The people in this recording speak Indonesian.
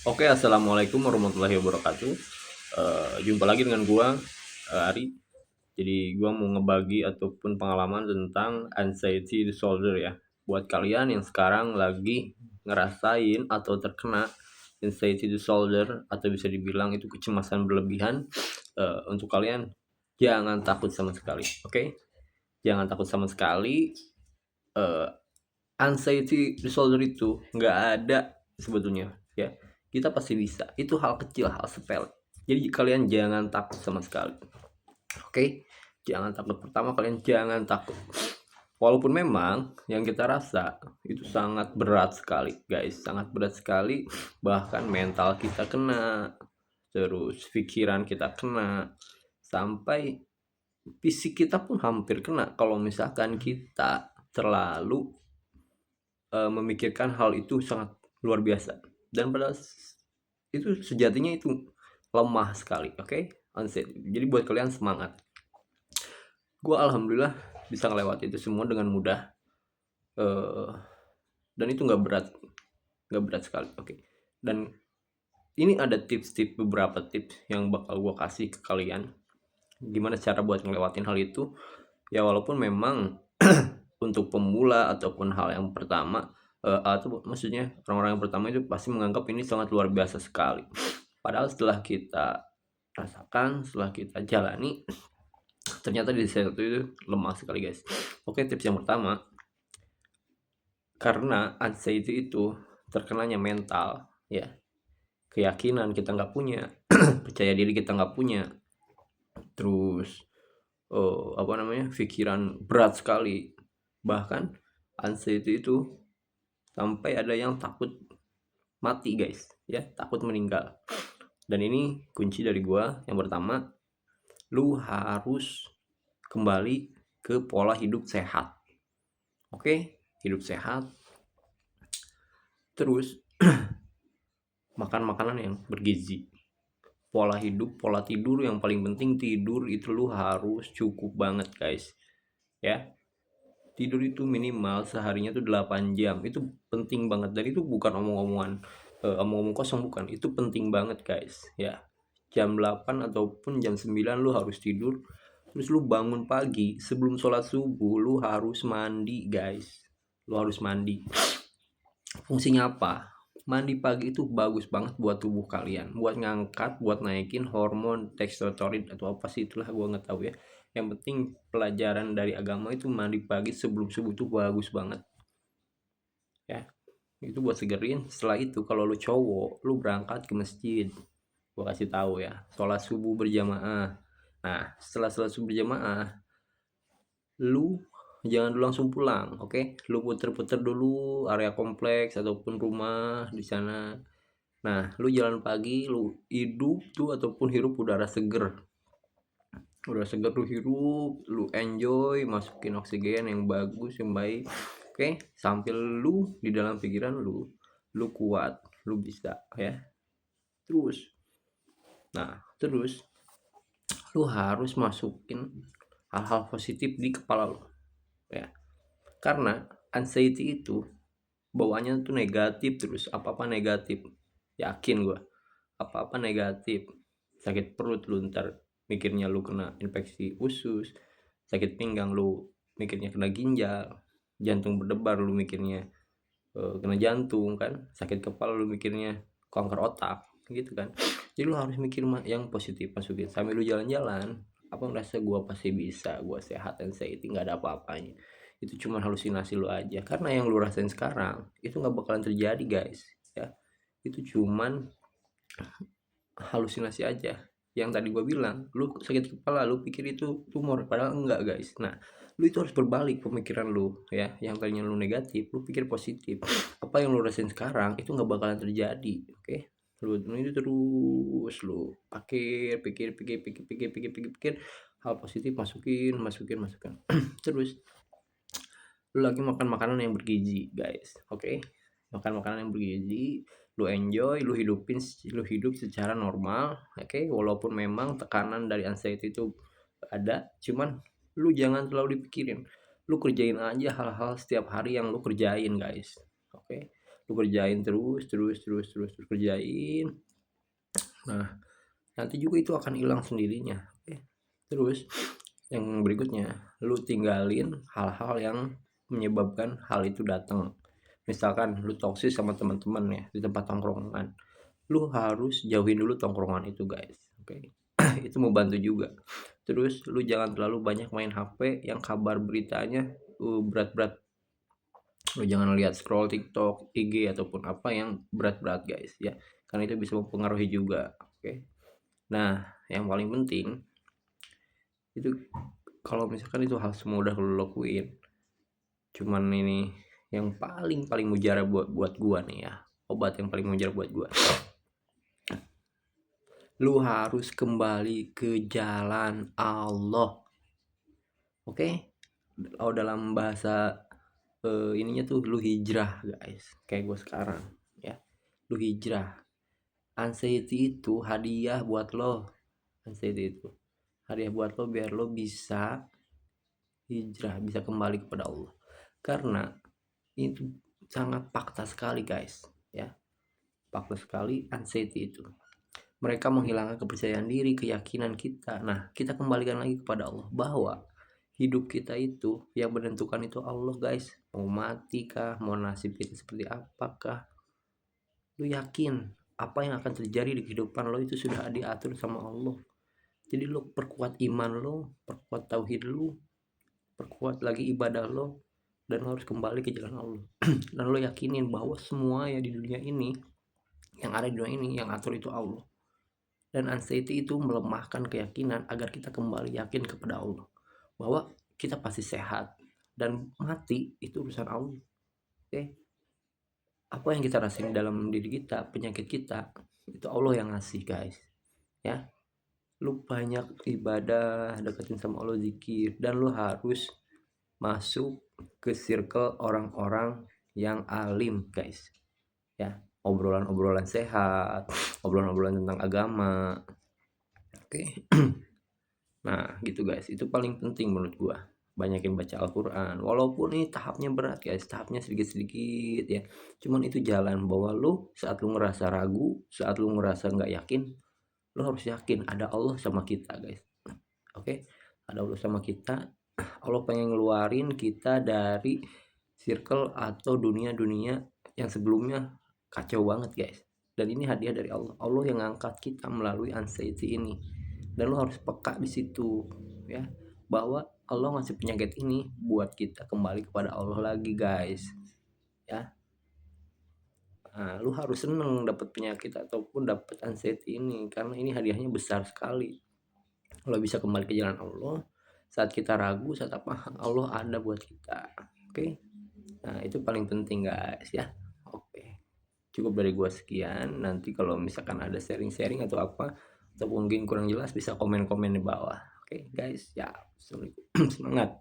Oke, assalamualaikum warahmatullahi wabarakatuh. Jumpa lagi dengan gua, Ari. Jadi gua mau ngebagi ataupun pengalaman tentang anxiety disorder ya. Buat kalian yang sekarang lagi ngerasain atau terkena anxiety disorder atau bisa dibilang itu kecemasan berlebihan, untuk kalian jangan takut sama sekali, oke? Jangan takut sama sekali. Eh, Anxiety disorder itu nggak ada sebetulnya ya, kita pasti bisa, itu hal kecil, hal sepele. Jadi kalian jangan takut sama sekali, oke? Jangan takut. Pertama, kalian jangan takut walaupun memang yang kita rasa itu sangat berat sekali guys, sangat berat sekali. Bahkan mental kita kena, terus pikiran kita kena, sampai fisik kita pun hampir kena kalau misalkan kita terlalu memikirkan hal itu sangat luar biasa. Dan pada itu sejatinya itu lemah sekali, oke? Jadi buat kalian semangat. Gue alhamdulillah bisa ngelewati itu semua dengan mudah, eh, dan itu nggak berat sekali, oke? Dan ini ada tips-tips, beberapa tips yang bakal gue kasih ke kalian gimana cara buat ngelewatin hal itu ya. Walaupun memang untuk pemula ataupun hal yang pertama, atau maksudnya orang-orang yang pertama itu pasti menganggap ini sangat luar biasa sekali. Padahal setelah kita rasakan, setelah kita jalani, ternyata di satu itu lemah sekali guys. Oke, tips yang pertama, karena anxiety itu terkenanya mental ya, keyakinan kita nggak punya, percaya diri kita nggak punya, terus pikiran berat sekali. Bahkan anxiety itu sampai ada yang takut mati guys ya, takut meninggal. Dan ini kunci dari gua. Yang pertama, lu harus kembali ke pola hidup sehat, oke? Hidup sehat, terus makan makanan yang bergizi, pola hidup, pola tidur. Yang paling penting tidur itu lu harus cukup banget guys ya. Tidur itu minimal seharinya tuh 8 jam, itu penting banget. Dan itu bukan omong-omong kosong, bukan, itu penting banget guys ya. Jam 8 ataupun jam 9 lu harus tidur. Terus lu bangun pagi sebelum sholat subuh, lu harus mandi guys, lu harus mandi. Fungsinya apa? Mandi pagi itu bagus banget buat tubuh kalian, buat ngangkat, buat naikin hormon testosteron atau apa sih, itulah gua nggak tahu ya. Yang penting pelajaran dari agama itu mandi pagi sebelum subuh itu bagus banget ya. Itu buat segerin. Setelah itu kalau lu cowok, lu berangkat ke masjid. Gua kasih tahu ya, sholat subuh berjamaah. Nah, setelah sholat subuh berjamaah, lu jangan dulu langsung pulang, oke? Lu puter-puter dulu area kompleks ataupun rumah di sana. Nah, lu jalan pagi, lu hidup tuh ataupun hirup udara seger. Udara seger lu hirup, lu enjoy, masukin oksigen yang bagus, yang baik. Oke, sambil lu di dalam pikiran lu kuat, lu bisa ya. Terus, terus lu harus masukin hal-hal positif di kepala lu ya. Karena anxiety itu bawaannya tuh negatif, terus apa-apa negatif. Yakin gua, apa-apa negatif. Sakit perut lu ntar mikirnya lu kena infeksi usus, sakit pinggang lu mikirnya kena ginjal, jantung berdebar lu mikirnya kena jantung kan, sakit kepala lu mikirnya kanker otak gitu kan. Jadi lu harus mikir yang positif, masukin sambil lu jalan-jalan. Apa merasa gua pasti bisa, gua sehat dan anxiety nggak ada apa-apanya, itu cuma halusinasi lu aja. Karena yang lu rasain sekarang itu nggak bakalan terjadi guys ya, itu cuman halusinasi aja. Yang tadi gue bilang, lu sakit kepala lu pikir itu tumor, padahal enggak guys. Nah, lu itu harus berbalik pemikiran lu ya. Yang tadinya lu negatif, lu pikir positif. Apa yang lu rasain sekarang itu nggak bakalan terjadi, oke? Lu itu terus lu pikir hal positif, masukin. Terus lu lagi makan makanan yang bergizi guys, oke? Makan makanan yang bergizi, lu enjoy, lu hidup secara normal, oke? Walaupun memang tekanan dari anxiety itu ada, cuman lu jangan terlalu dipikirin. Lu kerjain aja hal-hal setiap hari yang lu kerjain guys, oke? lu kerjain terus kerjain. Nah, nanti juga itu akan hilang sendirinya. Oke. Terus yang berikutnya, lu tinggalin hal-hal yang menyebabkan hal itu datang. Misalkan lu toksis sama teman-teman ya di tempat tongkrongan, lu harus jauhin dulu tongkrongan itu guys. Oke. Itu mau bantu juga. Terus lu jangan terlalu banyak main HP yang kabar beritanya berat-berat. Lu jangan lihat scroll TikTok, IG ataupun apa yang berat-berat guys ya, karena itu bisa mempengaruhi juga. Oke. Nah, yang paling penting itu kalau misalkan itu hal semua udah lu lakuin, cuman ini yang paling paling mujarab buat gua nih ya, obat yang paling mujarab buat gua, lu harus kembali ke jalan Allah. Oke. Kalau dalam bahasa ininya tuh lu hijrah guys, kayak gua sekarang ya, lu hijrah. Anxiety itu hadiah buat lo. Anxiety itu hadiah buat lo biar lo bisa hijrah, bisa kembali kepada Allah. Karena itu sangat fakta sekali guys ya, fakta sekali anxiety itu. Mereka menghilangkan kepercayaan diri, keyakinan kita. Nah, kita kembalikan lagi kepada Allah bahwa hidup kita itu yang menentukan itu Allah guys. Mau mati kah, mau nasib kita seperti apakah, lu yakin apa yang akan terjadi di kehidupan lo itu sudah diatur sama Allah. Jadi lo perkuat iman lo, perkuat tauhid lo, perkuat lagi ibadah lo, dan lo harus kembali ke jalan Allah. Dan lo yakinin bahwa semua yang di dunia ini, yang ada di dunia ini, yang atur itu Allah. Dan anxiety itu melemahkan keyakinan agar kita kembali yakin kepada Allah bahwa kita pasti sehat dan mati itu urusan Allah. Oke. Apa yang kita rasain dalam diri kita, penyakit kita, itu Allah yang ngasih guys ya. Lu banyak ibadah, deketin sama Allah, zikir, dan lu harus masuk ke circle orang-orang yang alim guys ya, obrolan-obrolan sehat, obrolan-obrolan tentang agama. Oke. Nah gitu guys, itu paling penting menurut gua, banyakin baca Al-Quran. Walaupun ini tahapnya berat guys, tahapnya sedikit-sedikit ya, cuman itu jalan bahwa lu saat lu ngerasa ragu, saat lu ngerasa nggak yakin, lu harus yakin ada Allah sama kita guys. Oke. Ada Allah sama kita. Allah pengen ngeluarin kita dari circle atau dunia-dunia yang sebelumnya kacau banget guys. Dan ini hadiah dari Allah. Allah yang ngangkat kita melalui anxiety ini. Dan lo harus peka di situ ya, bahwa Allah ngasih penyakit ini buat kita kembali kepada Allah lagi guys ya. Nah, lu harus seneng dapat penyakit ataupun dapat anxiety ini, karena ini hadiahnya besar sekali. Kalau bisa kembali ke jalan Allah, saat kita ragu, saat apa, Allah ada buat kita. Oke. Nah, itu paling penting guys ya. Oke. Cukup dari gua sekian. Nanti kalau misalkan ada sharing-sharing atau apa, atau mungkin kurang jelas, bisa komen-komen di bawah. Oke guys, ya. Assalamualaikum. Semangat.